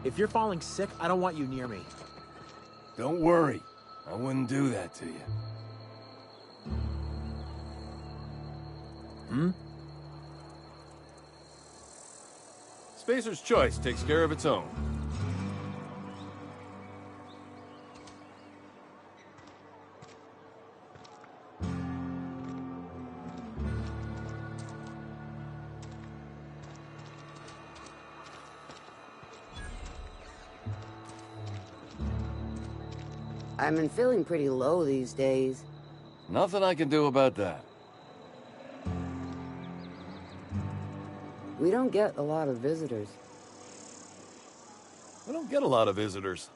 If you're falling sick, I don't want you near me. Don't worry. I wouldn't do that to you. Hmm? Spacer's Choice takes care of its own. I've been feeling pretty low these days. Nothing I can do about that. We don't get a lot of visitors. We don't get a lot of visitors.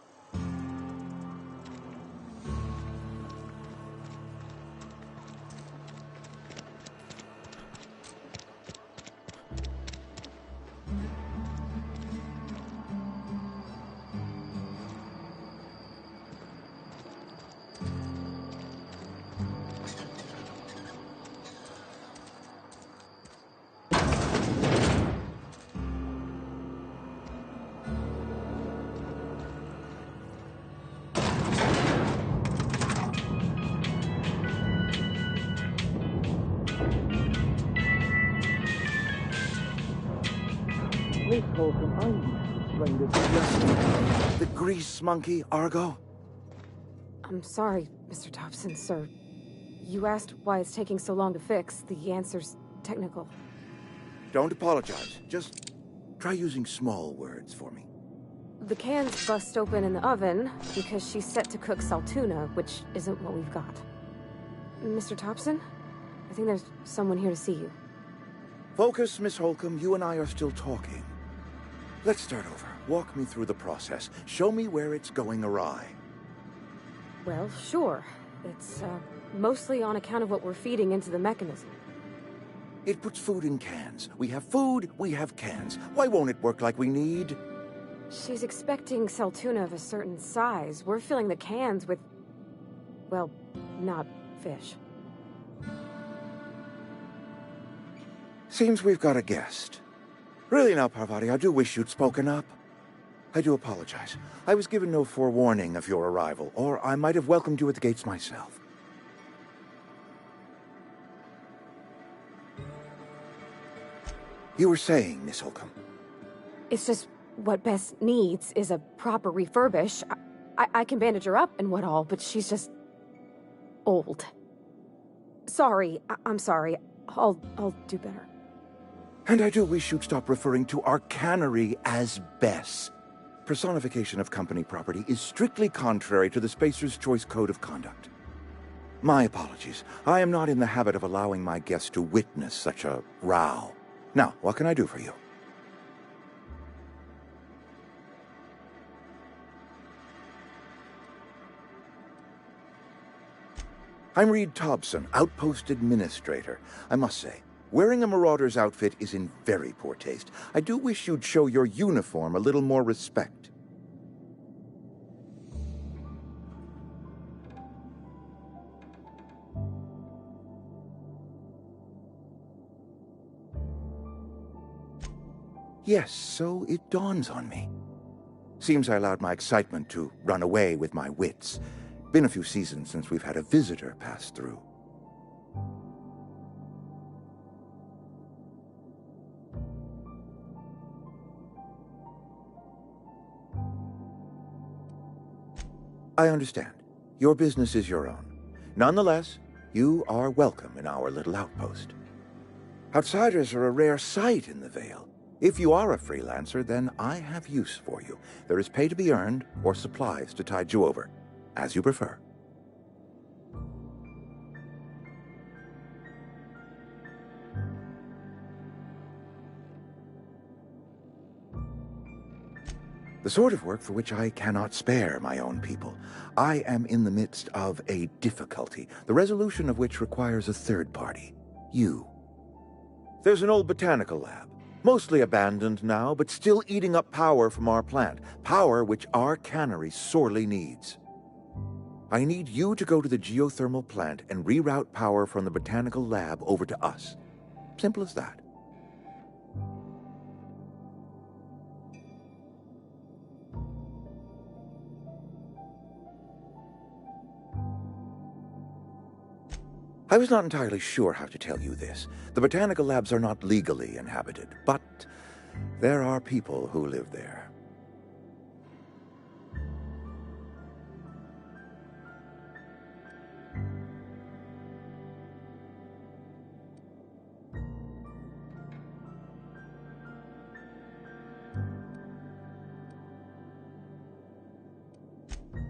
The grease monkey, Argo? I'm sorry, Mr. Thompson, sir. You asked why it's taking so long to fix. The answer's technical. Don't apologize. Just try using small words for me. The cans bust open in the oven because she's set to cook saltuna, which isn't what we've got. Mr. Thompson? I think there's someone here to see you. Focus, Miss Holcomb. You and I are still talking. Let's start over. Walk me through the process. Show me where it's going awry. Well, sure. It's, mostly on account of what we're feeding into the mechanism. It puts food in cans. We have food, we have cans. Why won't it work like we need? She's expecting saltuna of a certain size. We're filling the cans with, well, not fish. Seems we've got a guest. Really now, Parvati, I do wish you'd spoken up. I do apologize. I was given no forewarning of your arrival, or I might have welcomed you at the gates myself. You were saying, Miss Holcomb. It's just what Bess needs is a proper refurbish. I can bandage her up and what all, but she's just old. Sorry, I'm sorry. I'll do better. And I do wish you'd stop referring to our cannery as Bess. Personification of company property is strictly contrary to the Spacer's Choice Code of Conduct. My apologies. I am not in the habit of allowing my guests to witness such a row. Now, what can I do for you? I'm Reed Thompson, Outpost Administrator. I must say, wearing a marauder's outfit is in very poor taste. I do wish you'd show your uniform a little more respect. Yes, so it dawns on me. Seems I allowed my excitement to run away with my wits. Been a few seasons since we've had a visitor pass through. I understand. Your business is your own. Nonetheless, you are welcome in our little outpost. Outsiders are a rare sight in the Vale. If you are a freelancer, then I have use for you. There is pay to be earned, or supplies to tide you over, as you prefer. The sort of work for which I cannot spare my own people. I am in the midst of a difficulty, the resolution of which requires a third party. You. There's an old botanical lab. Mostly abandoned now, but still eating up power from our plant. Power which our cannery sorely needs. I need you to go to the geothermal plant and reroute power from the botanical lab over to us. Simple as that. I was not entirely sure how to tell you this. The botanical labs are not legally inhabited, but there are people who live there.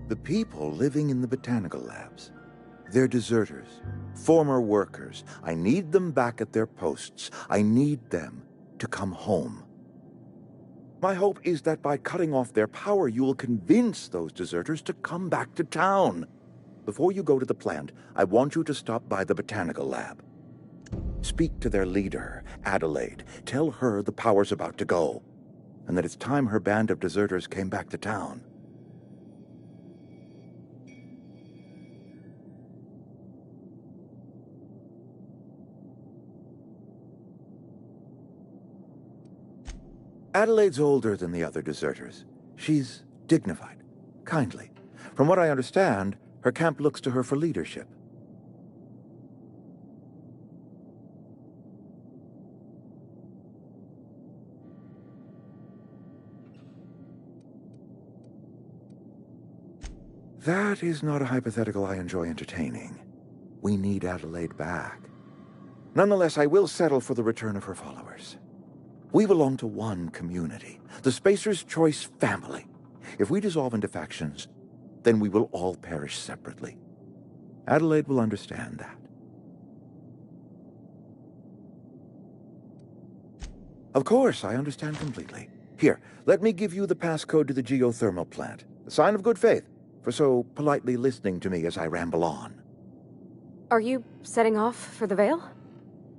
The people living in the botanical labs. They're deserters, former workers. I need them back at their posts. I need them to come home. My hope is that by cutting off their power, you will convince those deserters to come back to town. Before you go to the plant, I want you to stop by the botanical lab. Speak to their leader, Adelaide. Tell her the power's about to go, and that it's time her band of deserters came back to town. Adelaide's older than the other deserters. She's dignified, kindly. From what I understand, her camp looks to her for leadership. That is not a hypothetical I enjoy entertaining. We need Adelaide back. Nonetheless, I will settle for the return of her followers. We belong to one community, the Spacer's Choice family. If we dissolve into factions, then we will all perish separately. Adelaide will understand that. Of course, I understand completely. Here, let me give you the passcode to the geothermal plant. A sign of good faith, for so politely listening to me as I ramble on. Are you setting off for the Vale?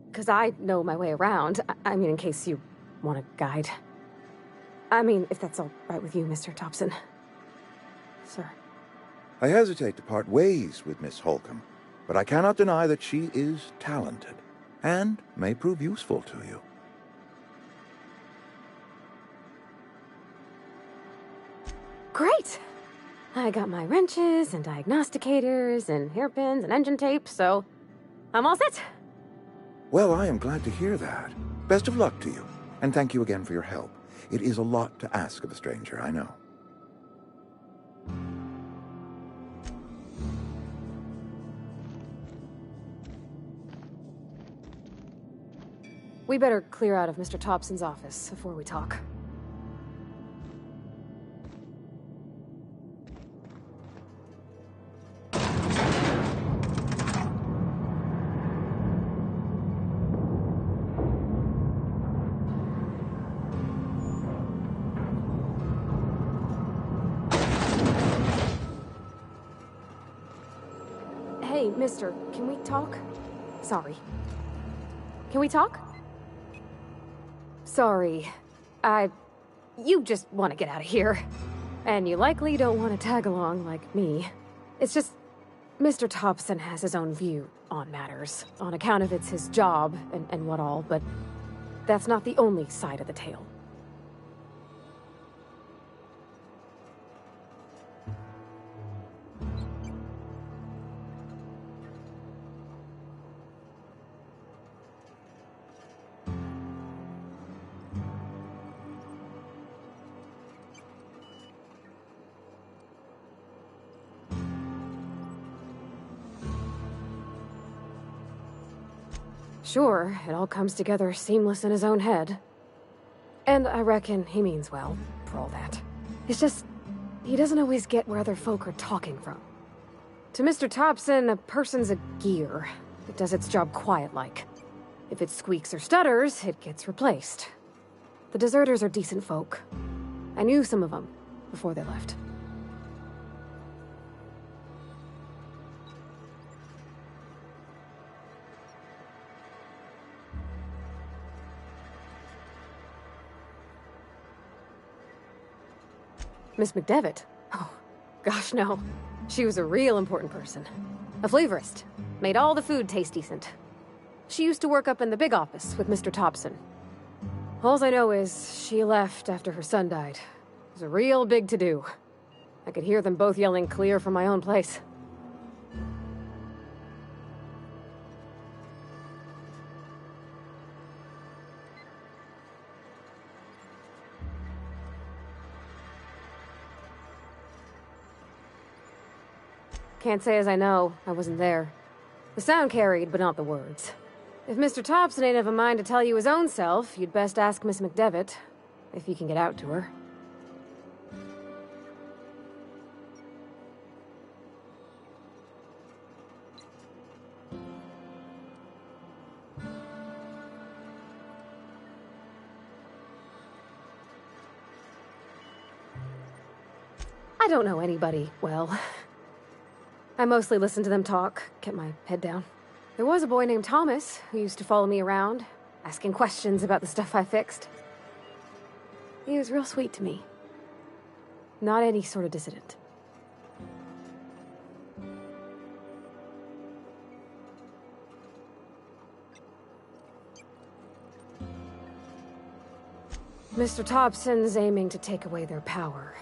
Because I know my way around. I mean, in case you want a guide. I mean, if that's all right with you, Mr. Thompson. Sir. I hesitate to part ways with Miss Holcomb, but I cannot deny that she is talented, and may prove useful to you. Great! I got my wrenches and diagnosticators and hairpins and engine tape, so I'm all set. Well, I am glad to hear that. Best of luck to you, and thank you again for your help. It is a lot to ask of a stranger, I know. We better clear out of Mr. Thompson's office before we talk. Hey, mister, can we talk? Sorry. Can we talk? Sorry. You just want to get out of here. And you likely don't want to tag along like me. It's just, Mr. Thompson has his own view on matters, on account of it's his job and what all, but that's not the only side of the tale. Sure, it all comes together seamless in his own head. And I reckon he means well, for all that. It's just, he doesn't always get where other folk are talking from. To Mr. Thompson, a person's a gear. It does its job quiet-like. If it squeaks or stutters, it gets replaced. The deserters are decent folk. I knew some of them before they left. Miss McDevitt? Oh, gosh, no. She was a real important person. A flavorist. Made all the food taste decent. She used to work up in the big office with Mr. Thompson. Alls I know is she left after her son died. It was a real big to-do. I could hear them both yelling clear from my own place. Can't say as I know. I wasn't there. The sound carried, but not the words. If Mr. Thompson ain't of a mind to tell you his own self, you'd best ask Miss McDevitt, if you can get out to her. I don't know anybody well. I mostly listen to them talk, kept my head down. There was a boy named Thomas who used to follow me around, asking questions about the stuff I fixed. He was real sweet to me. Not any sort of dissident. Mr. Thompson's aiming to take away their power.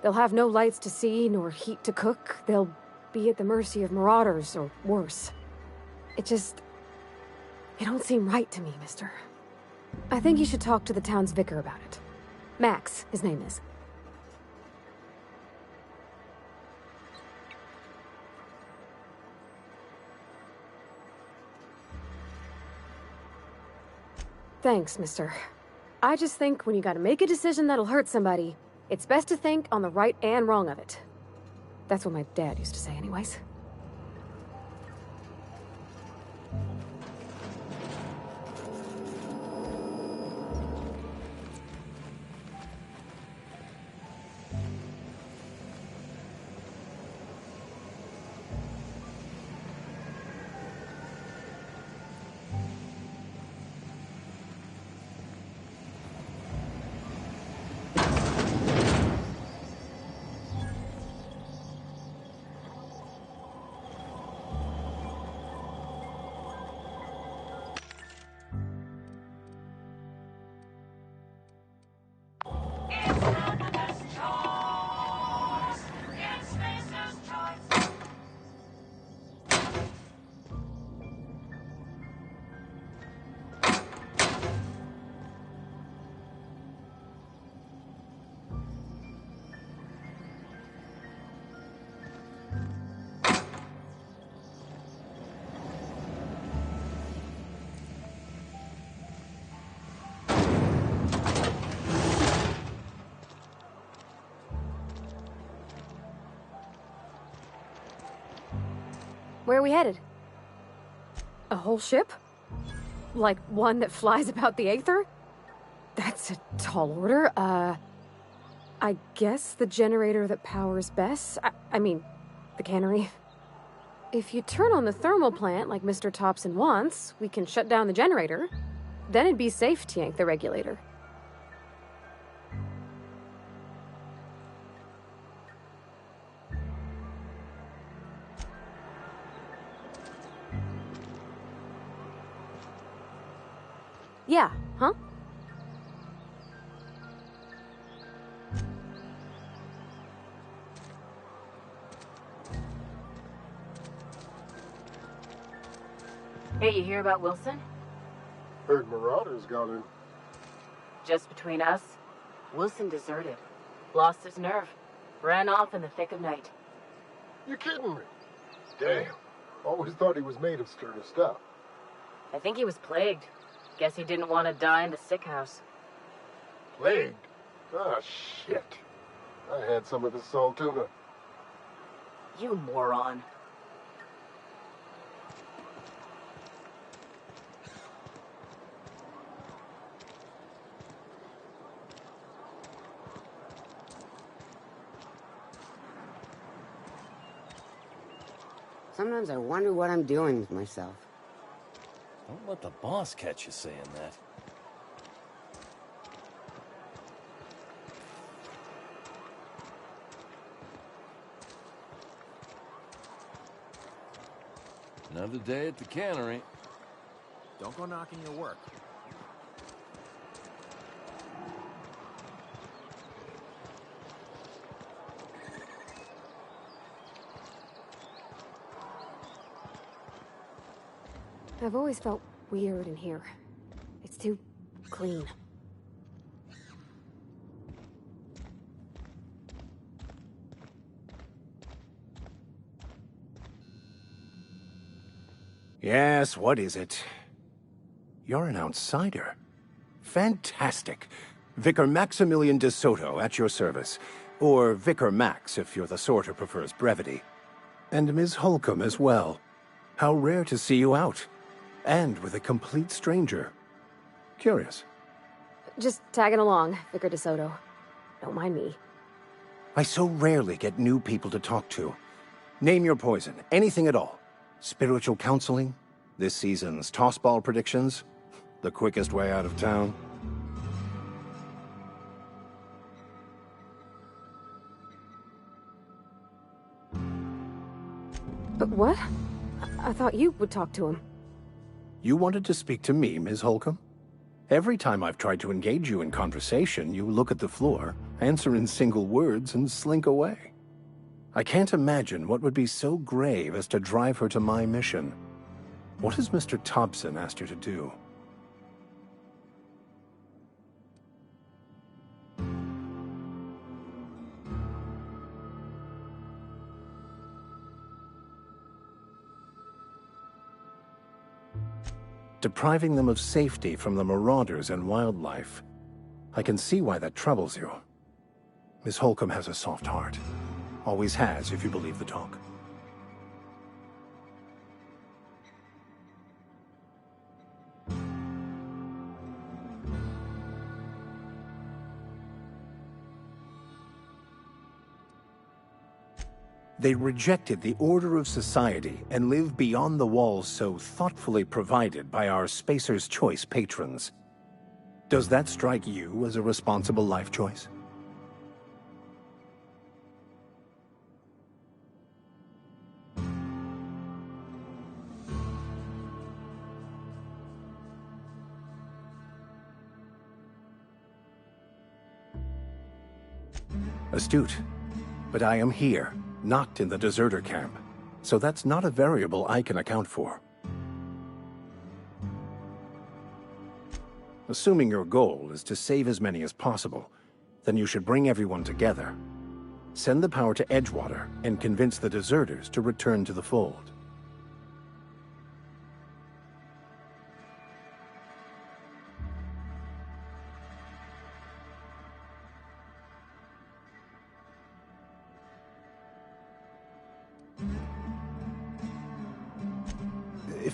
They'll have no lights to see, nor heat to cook. They'll be at the mercy of marauders, or worse. It don't seem right to me, mister. I think you should talk to the town's vicar about it. Max, his name is. Thanks, mister. I just think when you gotta make a decision that'll hurt somebody, it's best to think on the right and wrong of it. That's what my dad used to say anyways. Where are we headed? A whole ship? Like one that flies about the Aether? That's a tall order. I guess the generator that powers Bess? I mean, the cannery. If you turn on the thermal plant like Mr. Thompson wants, we can shut down the generator. Then it'd be safe to yank the regulator. Yeah, huh? Hey, you hear about Wilson? Heard Marauders got in. Just between us, Wilson deserted. Lost his nerve. Ran off in the thick of night. You kidding me? Damn. Always thought he was made of sterner stuff. I think he was plagued. Guess he didn't want to die in the sick house. Plagued? Ah, shit. I had some of the salt tuna. You moron. Sometimes I wonder what I'm doing with myself. Don't let the boss catch you saying that. Another day at the cannery. Don't go knocking your work. I've always felt weird in here. It's too clean. Yes, what is it? You're an outsider. Fantastic. Vicar Maximilian de Soto, at your service. Or Vicar Max, if you're the sort who prefers brevity. And Ms. Holcomb as well. How rare to see you out. And with a complete stranger. Curious. Just tagging along, Vicar DeSoto. Don't mind me. I so rarely get new people to talk to. Name your poison, anything at all. Spiritual counseling? This season's tossball predictions? The quickest way out of town? But what? I thought you would talk to him. You wanted to speak to me, Ms. Holcomb? Every time I've tried to engage you in conversation, you look at the floor, answer in single words, and slink away. I can't imagine what would be so grave as to drive her to my mission. What has Mr. Thompson asked you to do? Depriving them of safety from the marauders and wildlife. I can see why that troubles you. Miss Holcomb has a soft heart. Always has, if you believe the talk. They rejected the order of society and live beyond the walls so thoughtfully provided by our Spacer's Choice patrons. Does that strike you as a responsible life choice? Astute. But I am here, not in the deserter camp, so that's not a variable I can account for. Assuming your goal is to save as many as possible, then you should bring everyone together. Send the power to Edgewater and convince the deserters to return to the fold.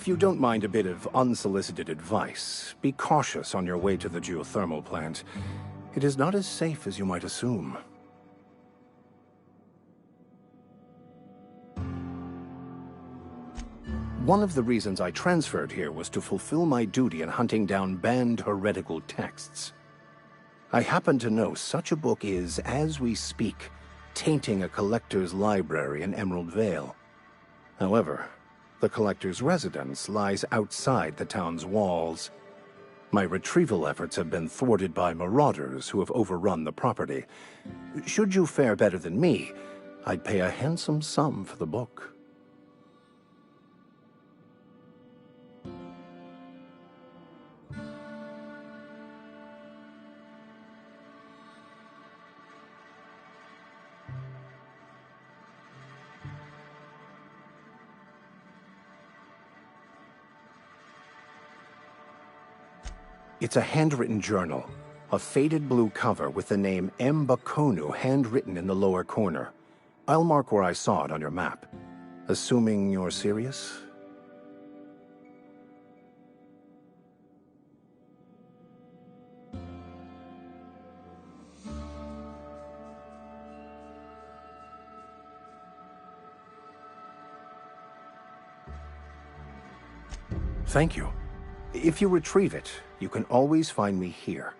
If you don't mind a bit of unsolicited advice, be cautious on your way to the geothermal plant. It is not as safe as you might assume. One of the reasons I transferred here was to fulfill my duty in hunting down banned heretical texts. I happen to know such a book is, as we speak, tainting a collector's library in Emerald Vale. However, the collector's residence lies outside the town's walls. My retrieval efforts have been thwarted by marauders who have overrun the property. Should you fare better than me, I'd pay a handsome sum for the book. It's a handwritten journal, a faded blue cover with the name M. Bakonu handwritten in the lower corner. I'll mark where I saw it on your map. Assuming you're serious? Thank you. If you retrieve it, you can always find me here.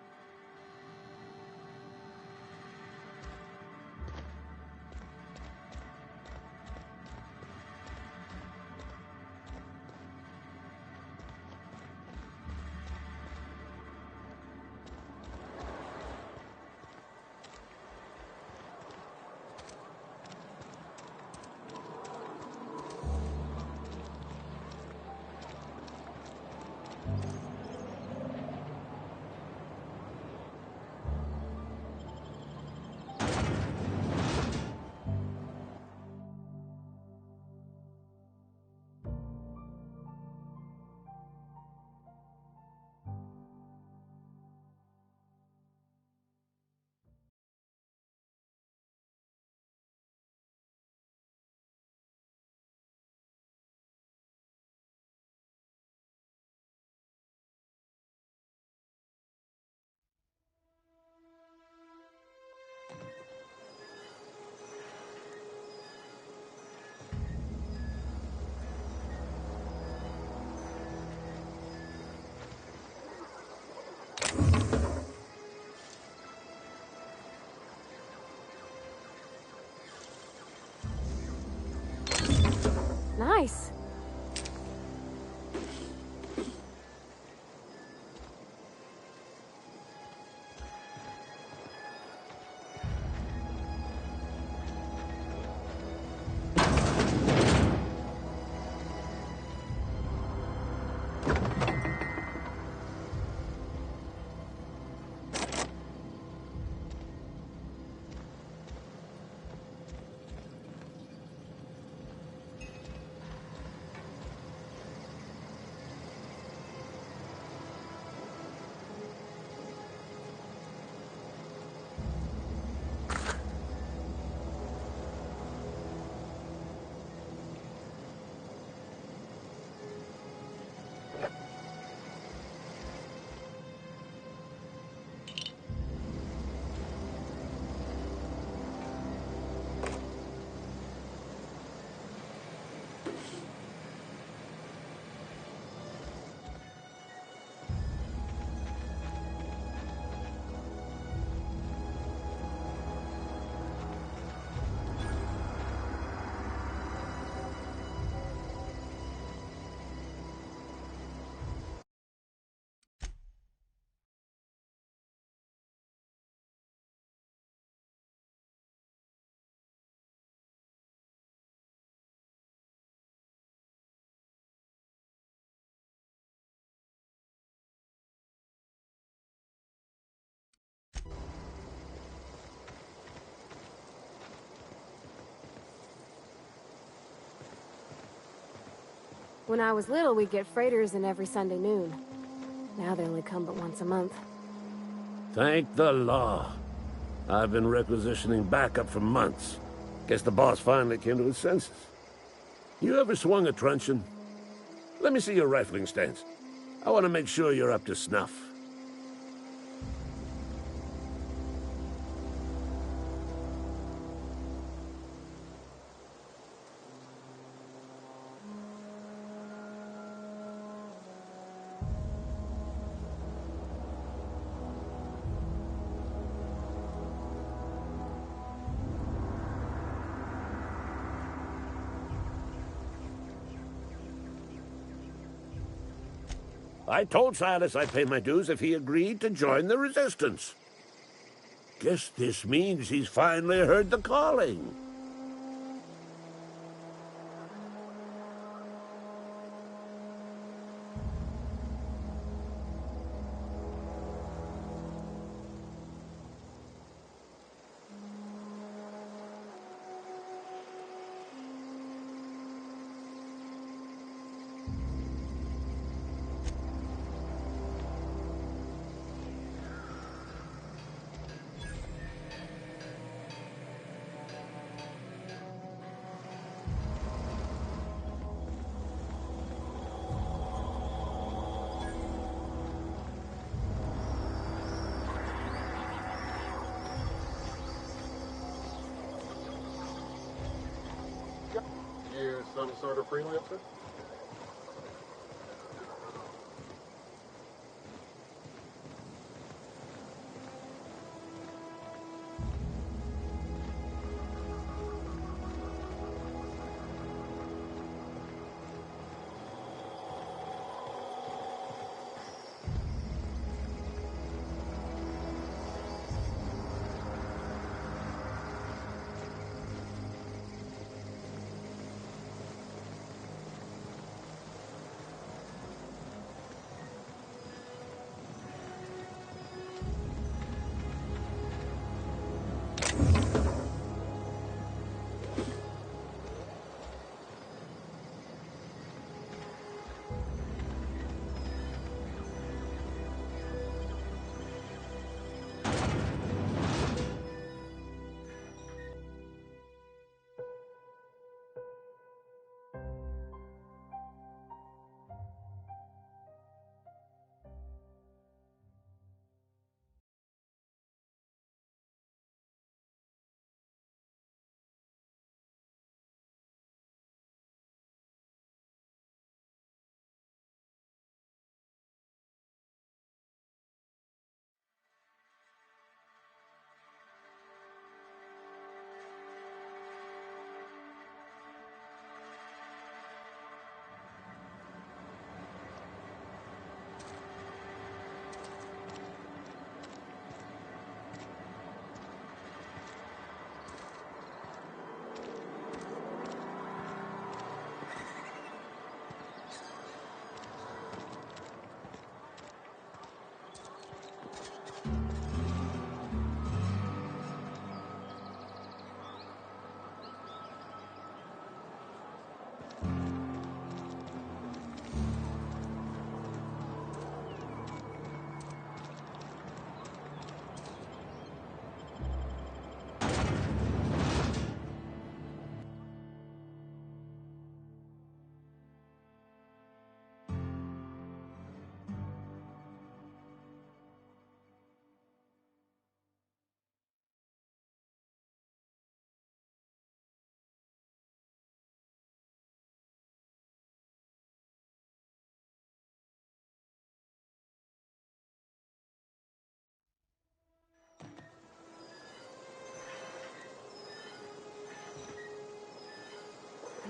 Nice. When I was little, we'd get freighters in every Sunday noon. Now they only come but once a month. Thank the law. I've been requisitioning backup for months. Guess the boss finally came to his senses. You ever swung a truncheon? Let me see your rifling stance. I want to make sure you're up to snuff. I told Silas I'd pay my dues if he agreed to join the resistance. Guess this means he's finally heard the calling. You some sort of freelancer?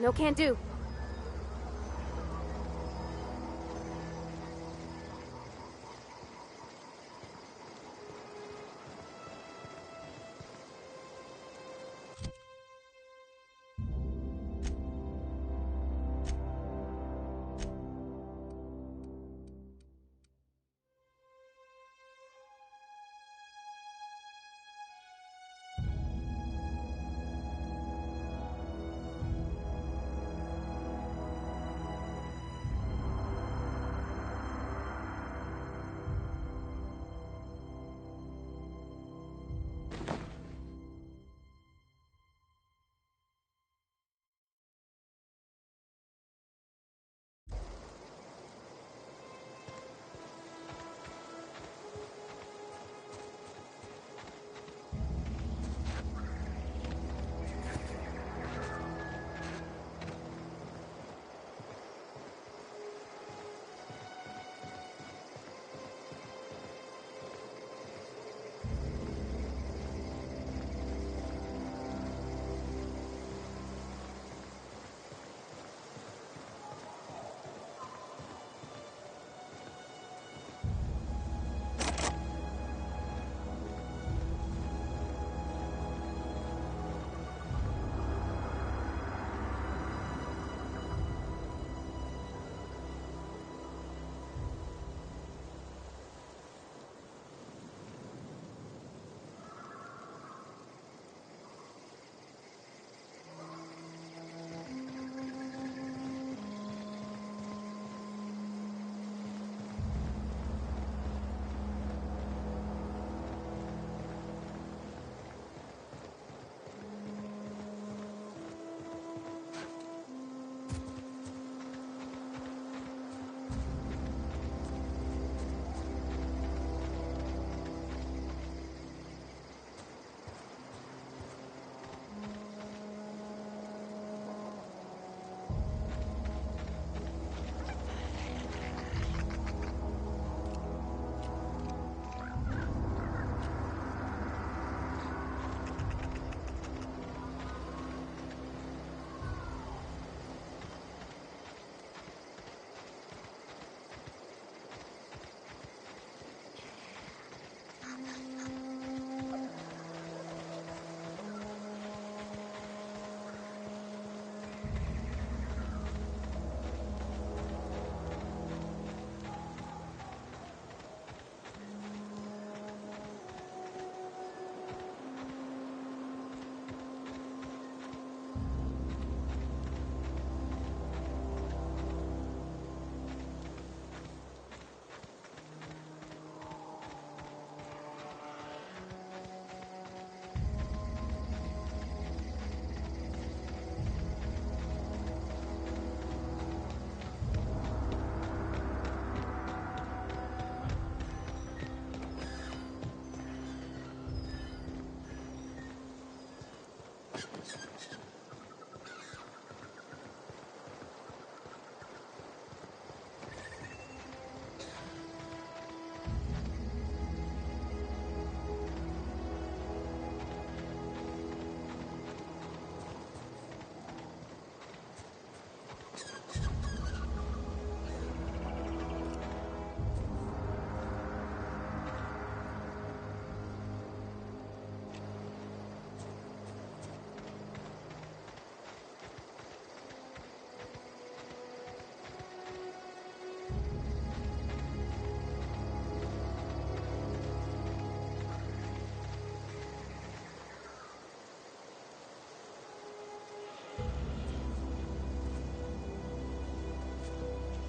No can do.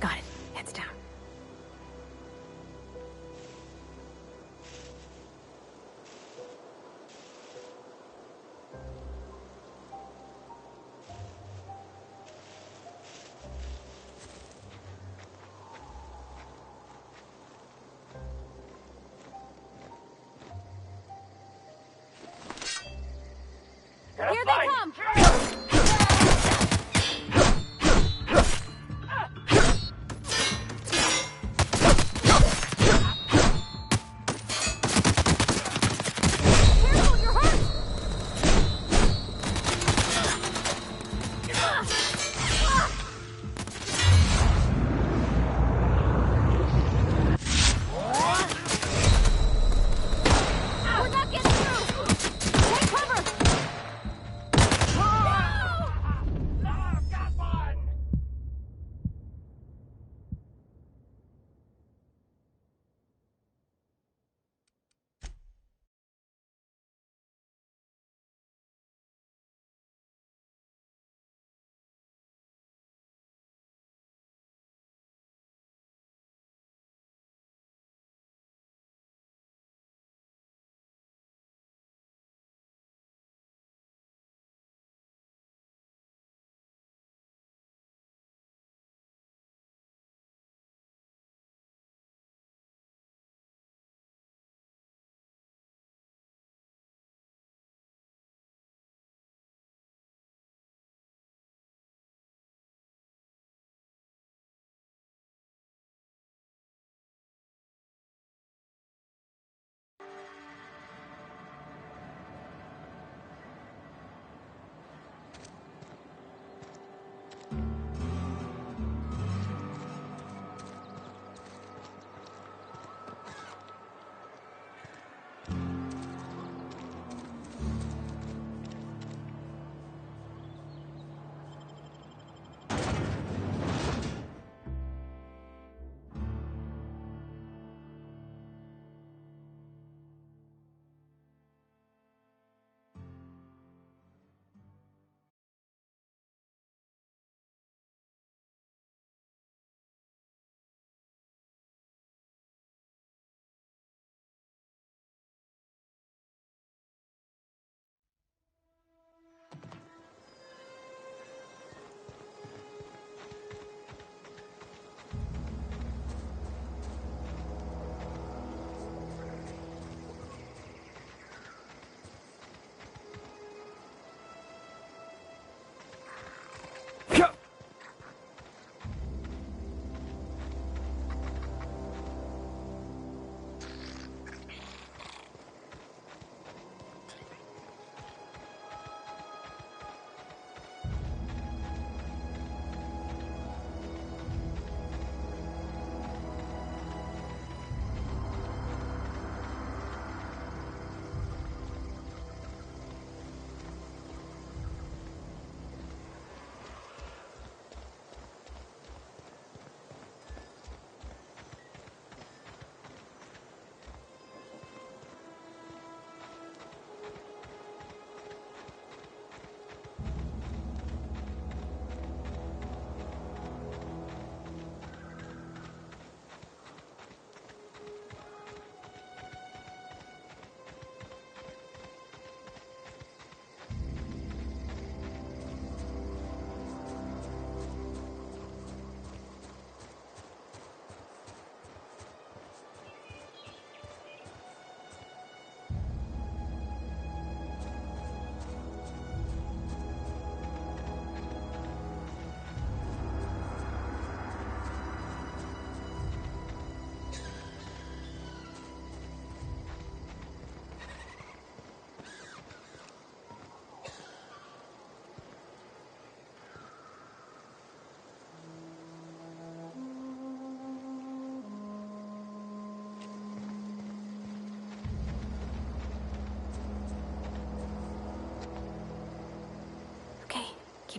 Got it. Heads down. Here they come! Careful, you're hurt!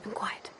keep him quiet.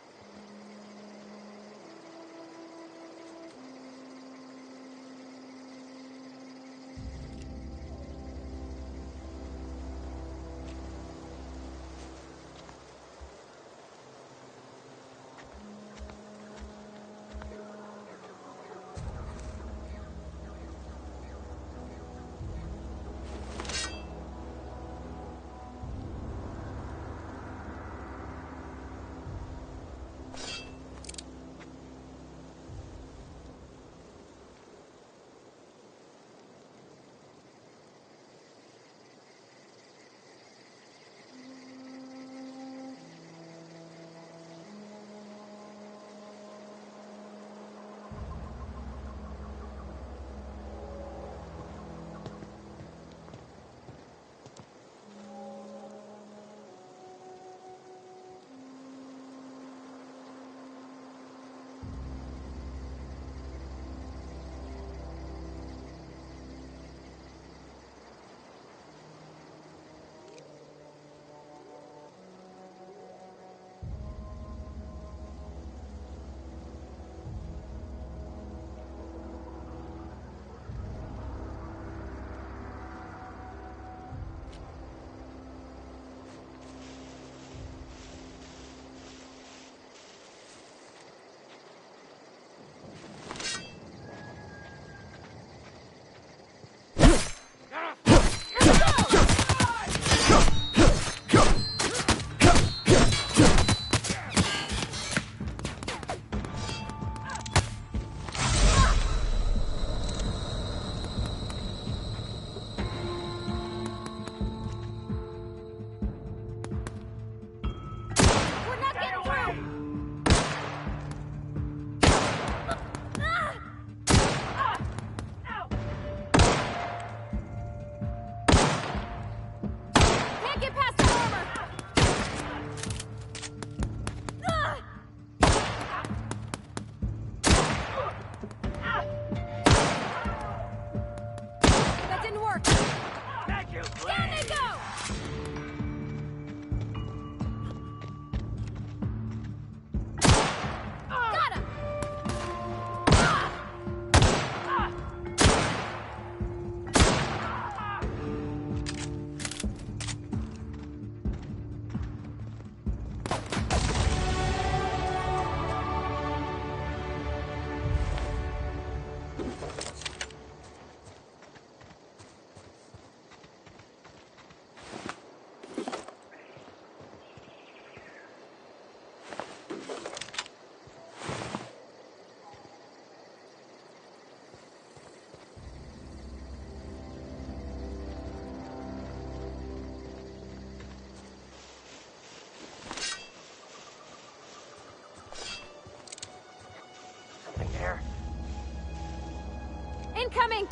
Incoming!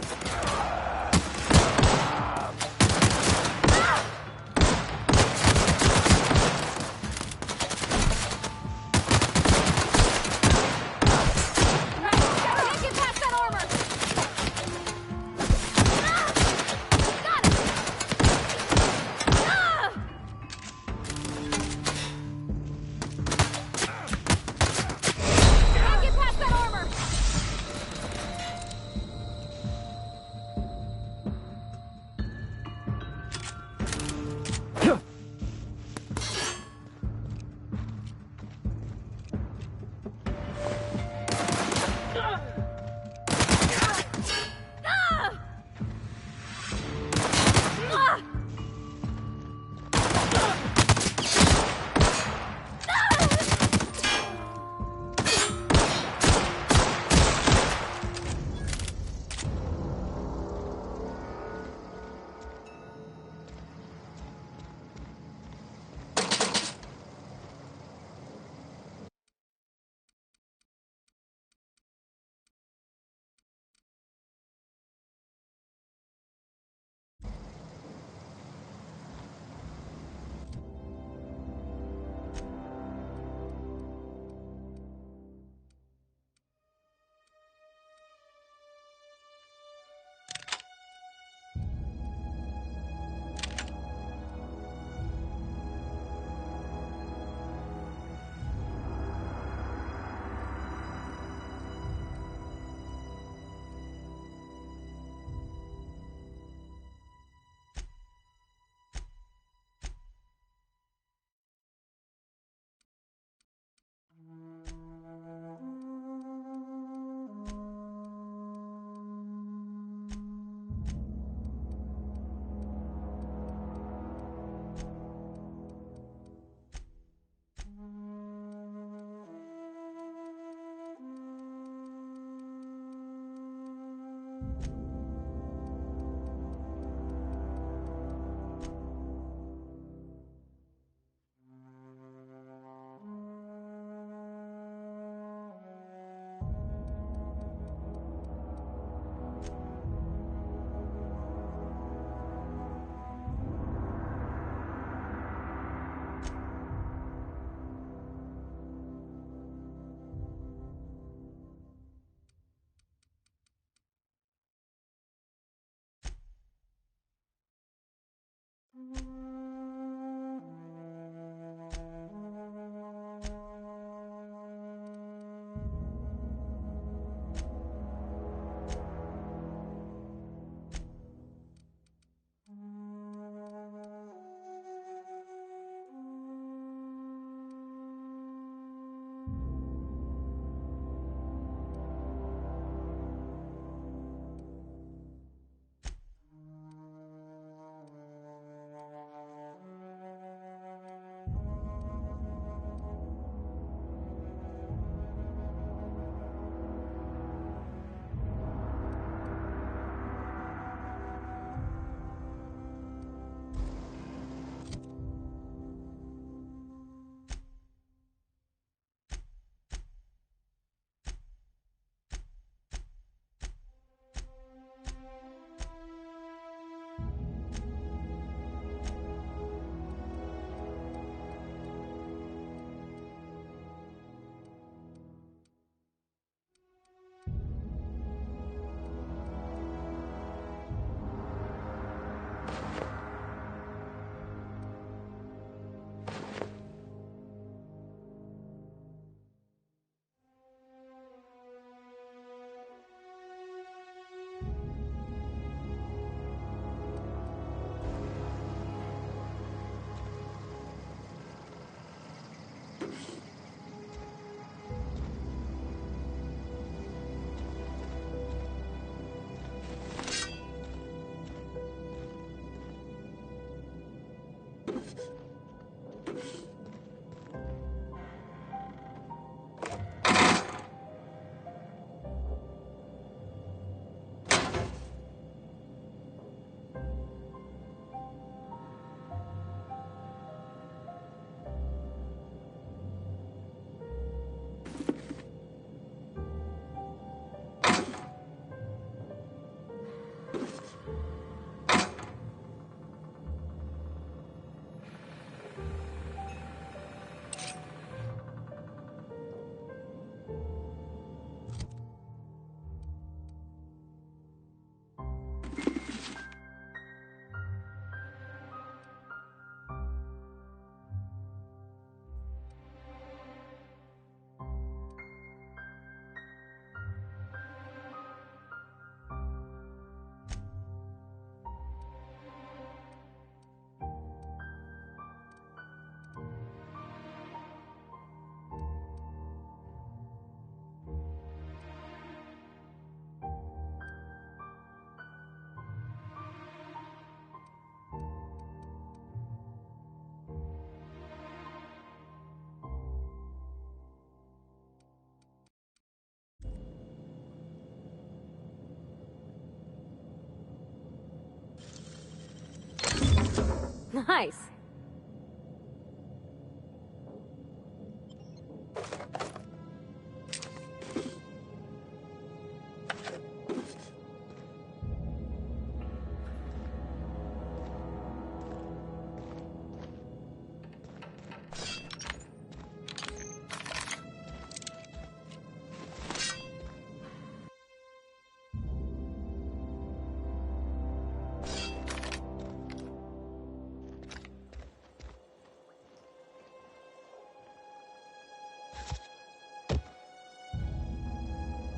Nice.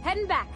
Heading back.